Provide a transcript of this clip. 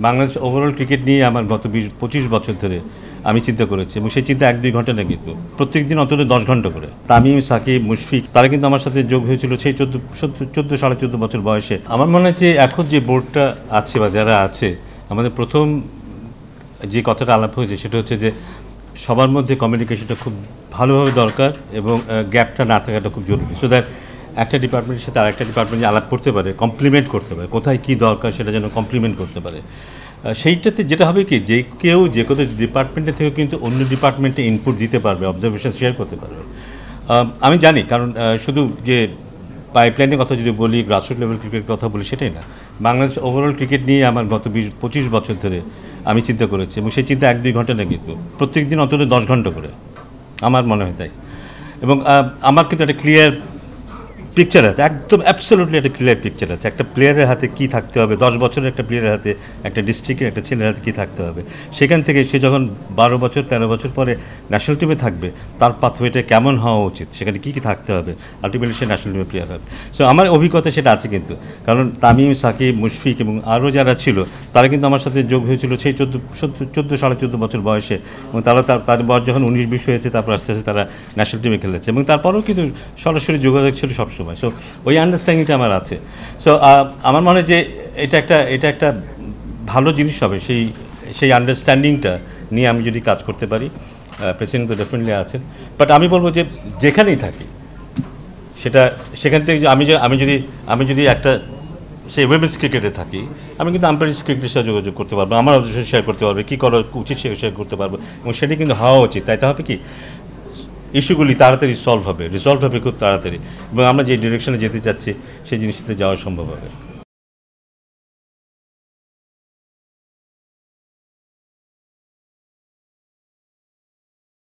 Bangladesh overall cricket নিয়ে আমার গত 20-25 বছর ধরে আমি চিন্তা করেছি এবং সেই চিন্তা 1-2 ঘন্টা না, কিন্তু প্রত্যেক দিন অন্তত 10 ঘন্টা করে। তামিম, সাকিব, মুশফিক তারা কিন্তু আমার সাথে যোগ হয়েছিল সেই 14 বছর বয়সে। আমার মনে হয় যে এখন যে বোর্ডটা আছে বা যারা আছে, আমাদের প্রথম যে কথাটা আলাপ হয়েছে সেটা হচ্ছে যে সবার মধ্যে কমিউনিকেশনটা খুব ভালোভাবে দরকার এবং গ্যাপটা না থাকাটা খুব জরুরি, সো দ্যাট একটা ডিপার্টমেন্টের সাথে আরেকটা ডিপার্টমেন্ট আলাপ করতে পারে, কমপ্লিমেন্ট করতে পারে, কোথায় কী দরকার সেটা যেন কমপ্লিমেন্ট করতে পারে। সেইটাতে যেটা হবে কি, যে কেউ যে কোনো ডিপার্টমেন্টের থেকে কিন্তু অন্য ডিপার্টমেন্টে ইনপুট দিতে পারবে, অবজারভেশন শেয়ার করতে পারবে। আমি জানি, কারণ শুধু যে পাইপলাইনের কথা যদি বলি, গ্রাসরুট লেভেল ক্রিকেটের কথা বলি, সেটাই না। বাংলাদেশ ওভারঅল ক্রিকেট নিয়ে আমার গত 20-25 বছর ধরে আমি চিন্তা করেছি এবং সেই চিন্তা 1-2 ঘন্টা না, কিন্তু প্রত্যেক দিন অন্তত 10 ঘন্টা করে, আমার মনে হয় তাই। এবং আমার কিন্তু একটা ক্লিয়ার পিকচার আছে, একদম অ্যাবসলিউটলি একটা ক্লিয়ার পিকচার আছে একটা প্লেয়ারের হাতে কী থাকতে হবে, 10 বছরের একটা প্লেয়ারের হাতে, একটা ডিস্ট্রিক্টের একটা ছেলের হাতে কী থাকতে হবে। সেখান থেকে সে যখন 12 বছর 13 বছর পরে ন্যাশনাল টিমে থাকবে, তার পাথওয়েটা কেমন হওয়া উচিত, সেখানে কী কী থাকতে হবে, আলটিমেটলি সে ন্যাশনাল টিমে প্লেয়ার হবে। সো আমার অভিজ্ঞতা সেটা আছে কিন্তু, কারণ তামিম, সাকিব, মুশফিক এবং আরও যারা ছিল তারা কিন্তু আমার সাথে যোগ হয়েছিল সেই 14 বছর বয়সে, এবং তাদের বয়স যখন 19-20 হয়েছে, তারপর আস্তে আস্তে তারা ন্যাশনাল টিমে খেলেছে এবং তারপরেও কিন্তু সরাসরি যোগাযোগ ছিল সবসময়। সো ওই আন্ডারস্ট্যান্ডিংটা আমার আছে। সো আমার মনে হয় যে এটা একটা ভালো জিনিস হবে, সেই আন্ডারস্ট্যান্ডিংটা নিয়ে আমি যদি কাজ করতে পারি। প্রেসিডেন্ট তো ডেফিনেটলি আছেন, বাট আমি বলবো যে যেখানেই থাকি সেখান থেকে আমি যদি একটা সেই উইমেন্স ক্রিকেটে থাকি, আমি কিন্তু আম্পায়ার ক্রিকেটের সাথে যোগাযোগ করতে পারবো, আমার অবজেশন শেয়ার করতে পারবো, কী করা উচিত সে শেয়ার করতে পারবো, এবং সেটা কিন্তু হওয়া উচিত। তাই হবে কি, ইস্যুগুলি তাড়াতাড়ি রিজলভ হবে খুব তাড়াতাড়ি, এবং আমরা যে ডিরেকশনে যেতে চাচ্ছি সেই জিনিসটাতে যাওয়া সম্ভব হবে।